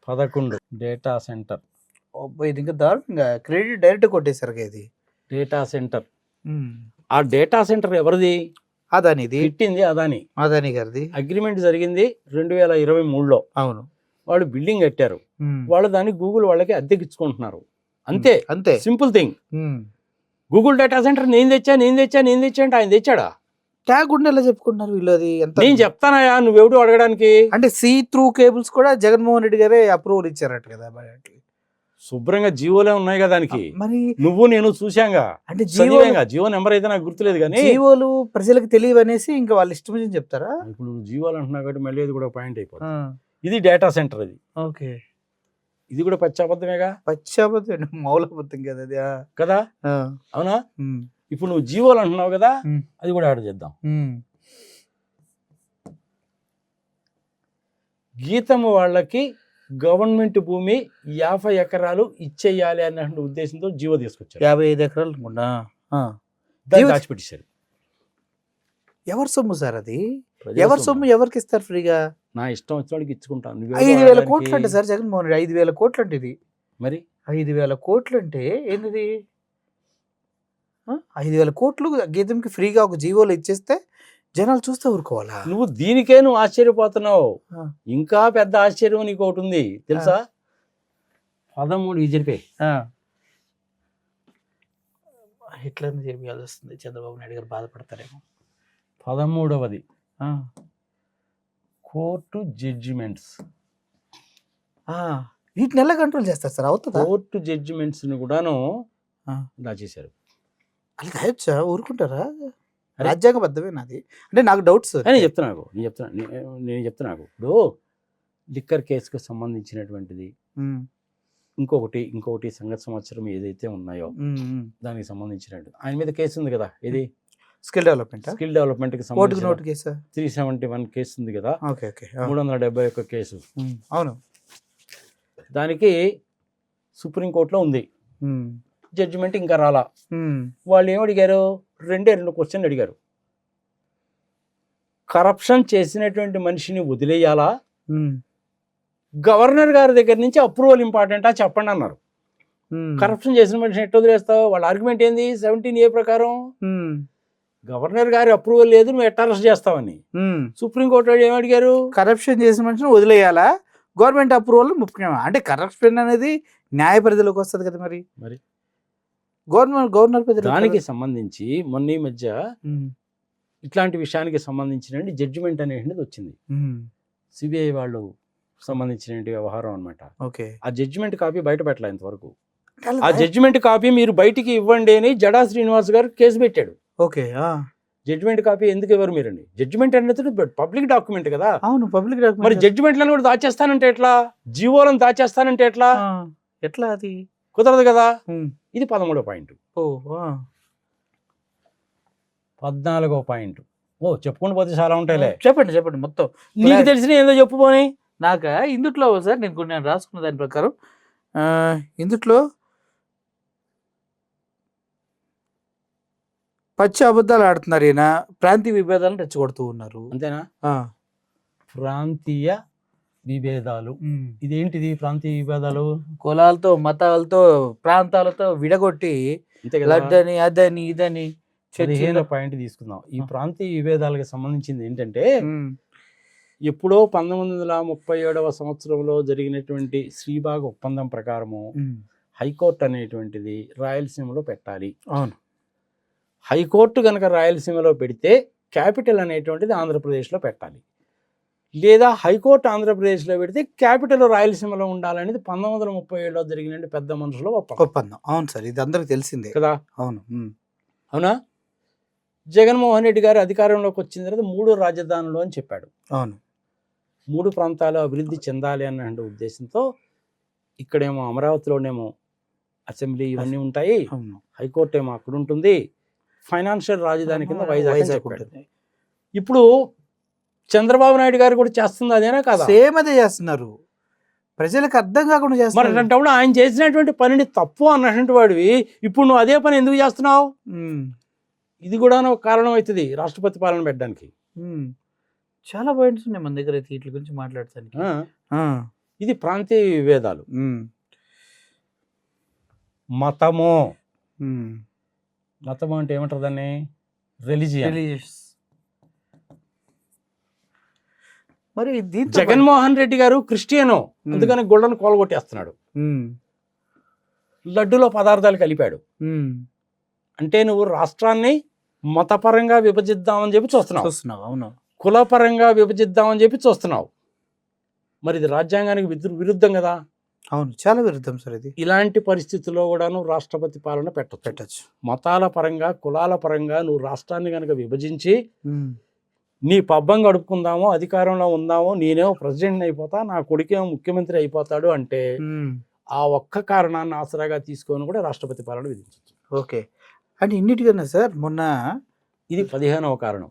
11 data centre. ఇది ఇంకా దారుణంగా క్రెడిట్ డైరెక్ట్ కొట్టేశారు ఇది. Data centre. ఆ డేటా సెంటర్ ఎవరిది? అదానిది. పెట్టింది అదాని. అదాని గారిది. అగ్రిమెంట్ జరిగింది 2023లో. అవును. వాళ్ళు బిల్డింగ్ కట్టారు. వాళ్ళు దాన్ని గూగుల్ వాళ్ళకి అద్దెకిచ్చుకుంటున్నారు. అంతే అంతే, simple thing. Google data centre నేను తెచ్చా అంటే ఆయన తెచ్చాడా? ట్యాగ్ ఉండేలా చెప్పుకుంటున్నారు వీళ్ళు. అది ఎంత నేను చెప్తానయా, నువ్వెవడు అడగడానికి? అంటే సీ త్రూ కేబుల్స్ కూడా జగన్మోహన్ రెడ్డి గారే అప్రూవల్ ఇచ్చారట కదా. శుభ్రంగా జియోలే ఉన్నాయి కదా దానికి. మరి నువ్వు నేను చూశాంగా. అంటే జియో నెంబర్ అయితే నాకు గుర్తులేదు కానీ జియోలు ప్రజలకు తెలియదు అనేసి ఇంకా వాళ్ళు ఇష్టం చెప్తారా? ఇప్పుడు జియోలు అంటున్నావు కాబట్టి మళ్ళీ ఇది కూడా పాయింట్ అయిపోతుంది. ఇది డేటా సెంటర్. ఇది ఓకే. ఇది కూడా పచ్చాబద్ధమేగా. పచ్చాబద్ధం, మౌలబద్ధం కదా అది కదా. అవునా? ఇప్పుడు నువ్వు జియోలు అంటున్నావు కదా, అది కూడా యాడ్ చేద్దాం. గీతము వాళ్ళకి గవర్నమెంట్ భూమి 50 ఎకరాలు ఇచ్చేయాలి అన్న ఉద్దేశంతో జియో తీసుకొచ్చారు. 55 ఎకరాలు అనుకుంటా దాచిపెట్టేశారు. ఎవరి సొమ్ము సార్ అది? ఎవరి సొమ్ము ఎవరికి ఇస్తారు ఫ్రీగా? నా ఇష్టం వచ్చిన వాళ్ళకి ఇచ్చుకుంటాను. 5,000 కోట్లు అంటే సార్ జగన్మోహన్ రెడ్డి 5,000 కోట్లు అంటే ఇది. మరి 5,000 కోట్లు అంటే ఏంటిది? 5,000 కోట్లు గీతంకి ఫ్రీగా ఒక జీవోలో ఇచ్చేస్తే జనాలు చూస్తే ఊరుకోవాలా? నువ్వు నువ్వు ఆశ్చర్యపోతున్నావు. ఇంకా పెద్ద ఆశ్చర్యం నీకు ఒకటి ఉంది తెలుసా? 13 ఇది జరిపే ఎట్లా జరిపేయాల్సి వస్తుంది. చంద్రబాబు నాయుడు గారు బాధపడతారేమో. 13వది కోర్టు జడ్జిమెంట్స్. వీటిని ఎలా కంట్రోల్ చేస్తారు సార్? అవుతుందా? కోర్టు జడ్జిమెంట్స్ ని కూడాను దాచేశారు. అలా దాయొచ్చా? ఊరుకుంటారా? రాజ్యాంగబద్ధమే నాది అంటే నాకు డౌట్స్. నేను చెప్తున్నా ఇప్పుడు లిక్కర్ కేసుకు సంబంధించినటువంటిది ఇంకొకటి సంగతి సంవత్సరం ఏదైతే ఉన్నాయో దానికి సంబంధించినట్టు ఆయన మీద కేసు ఉంది కదా. ఇది స్కిల్ డెవలప్మెంట్ కి సంబంధించిన 371 కేసు ఉంది కదా. 371 కేసు. అవును. దానికి సుప్రీంకోర్టులో ఉంది. జడ్జిమెంట్ ఇంకా రాలా. వాళ్ళు ఏం అడిగారు? 2 క్వశ్చన్లు అడిగారు. కరప్షన్ చేసినటువంటి మనిషిని వదిలేయాలా, గవర్నర్ గారి దగ్గర నుంచి అప్రూవల్ ఇంపార్టెంటా చెప్పండి అన్నారు. కరప్షన్ చేసిన మనిషిని ఎట్లా వదిలేస్తావు? వాళ్ళ ఆర్గ్యుమెంట్ ఏంది? 17A ప్రకారం గవర్నర్ గారి అప్రూవల్ లేదు, నువ్వు ఎట్లా అరెస్ట్ చేస్తావని. సుప్రీంకోర్టు వాళ్ళు ఏం అడిగారు? కరప్షన్ చేసిన మనిషిని వదిలేయాలా, గవర్నమెంట్ అప్రూవల్ ముఖ్యమా? అంటే కరప్షన్ అనేది న్యాయ పరిధిలోకి వస్తుంది కదా. మరి గవర్నర్ దానికి సంబంధించి మొన్న ఈ మధ్య ఇట్లాంటి విషయానికి సంబంధించిన జడ్జిమెంట్ అనేది వచ్చింది. సిబిఐ వాళ్ళు సంబంధించిన వ్యవహారం అనమాట. ఆ జడ్జిమెంట్ కాపీ బయట పెట్టలే ఇంతవరకు. ఆ జడ్జిమెంట్ కాపీ మీరు బయటికి ఇవ్వండి అని జడా శ్రీనివాస్ గారు కేసు పెట్టాడు. జడ్జిమెంట్ కాపీ ఎందుకు ఇవ్వరు మీరండి? జడ్జిమెంట్ అనేది పబ్లిక్ డాక్యుమెంట్ కదా. అవును, పబ్లిక్ డాక్యుమెంట్. మరి జడ్జిమెంట్లను కూడా దాచేస్తానంటే ఎట్లా? జీవోలను దాచేస్తానంటే ఎట్లా? అది కుదరదు కదా. ఇది 13వ పాయింట్. 14వ పాయింట్. చెప్పుకుంటూ పోతే చాలా ఉంటాయిలే. చెప్పండి మొత్తం. నీకు తెలిసిన ఏదో చెప్పుకోని. నాకు ఇందుట్లో సార్ నేను రాసుకున్న దాని ప్రకారం ఇందుట్లో పచ్చి అబద్ధాలు ఆడుతున్నారు. ఈయన ప్రాంతీయ విభేదాలను రెచ్చగొడుతూ ఉన్నారు. అంతేనా? ప్రాంతీయ విభేదాలు. ఇదేంటిది ప్రాంతీయ విభేదాలు? కులాలతో, మతాలతో, ప్రాంతాలతో విడగొట్టి లడ్డని అదని ఇదని 15వ పాయింట్ తీసుకుందాం. ఈ ప్రాంతీయ విభేదాలకు సంబంధించింది ఏంటంటే, ఎప్పుడో 1937వ సంవత్సరంలో జరిగినటువంటి శ్రీబాగ్ ఒప్పందం ప్రకారము హైకోర్టు అనేటువంటిది రాయలసీమలో పెట్టాలి. అవును. హైకోర్టు కనుక రాయలసీమలో పెడితే క్యాపిటల్ అనేటువంటిది ఆంధ్రప్రదేశ్లో పెట్టాలి. లేదా హైకోర్టు ఆంధ్రప్రదేశ్లో పెడితే క్యాపిటల్ రాయలసీమలో ఉండాలనేది 1937లో జరిగిన పెద్ద మనుషుల ఒప్పందం. అవును సార్, ఇది అందరికి తెలిసిందే కదా. అవునా? జగన్మోహన్ రెడ్డి గారు అధికారంలోకి వచ్చిన తర్వాత 3 రాజధానులు అని చెప్పాడు. అవును. 3 ప్రాంతాలు అభివృద్ధి చెందాలి అన్న ఉద్దేశంతో ఇక్కడేమో అమరావతిలోనేమో అసెంబ్లీ ఇవన్నీ ఉంటాయి, హైకోర్టు ఏమో అక్కడ ఉంటుంది, ఫైనాన్షియల్ రాజధాని కింద వైజాగ్ ఉంటుంది. ఇప్పుడు చంద్రబాబు నాయుడు గారు కూడా చేస్తుంది అదేనా కాదా? సేమ్ అదే చేస్తున్నారు. ప్రజలకు అర్థం కాకుండా చేస్తున్నారు. మరి అంటే ఆయన చేసినటువంటి పనిని తప్పు అన్నటువంటి వాడివి ఇప్పుడు నువ్వు అదే పని ఎందుకు చేస్తున్నావు? ఇది కూడా ఒక కారణం అవుతుంది రాష్ట్రపతి పాలన పెట్టడానికి. చాలా పాయింట్స్ ఉన్నాయి మన దగ్గర అయితే వీటి గురించి మాట్లాడటానికి. ఇది ప్రాంతీయ విభేదాలు. మతము మతము అంటే ఏమంటారు దాన్ని? రిలీజియన్. మరి జగన్మోహన్ రెడ్డి గారు క్రిస్టియను, అందుకని గుళ్ళను కోలగొట్టేస్తున్నాడు. లడ్డులో పదార్థాలు కలిపాడు. అంటే నువ్వు రాష్ట్రాన్ని మతపరంగా విభజిద్దామని చెప్పి చూస్తున్నావు, అవును, కులపరంగా విభజిద్దామని చెప్పి చూస్తున్నావు. మరి ఇది రాజ్యాంగానికి విరుద్ధం కదా. అవును, చాలా విరుద్ధం సార్ ఇది. ఇలాంటి పరిస్థితుల్లో కూడాను రాష్ట్రపతి పాలన పెట్టచ్చు. మతాల పరంగా, కులాల పరంగా నువ్వు రాష్ట్రాన్ని కనుక విభజించి నీ పబ్బం గడుపుకుందామో, అధికారంలో ఉందామో, నేనేమో ప్రెసిడెంట్ అయిపోతా, నా కొడుకేమో ముఖ్యమంత్రి అయిపోతాడు అంటే ఆ ఒక్క కారణాన్ని ఆసరాగా తీసుకొని కూడా రాష్ట్రపతి పాలన విధించవచ్చు. ఓకే, అంటే ఇన్నిటికన్నా సార్ మొన్న ఇది 15వ కారణం.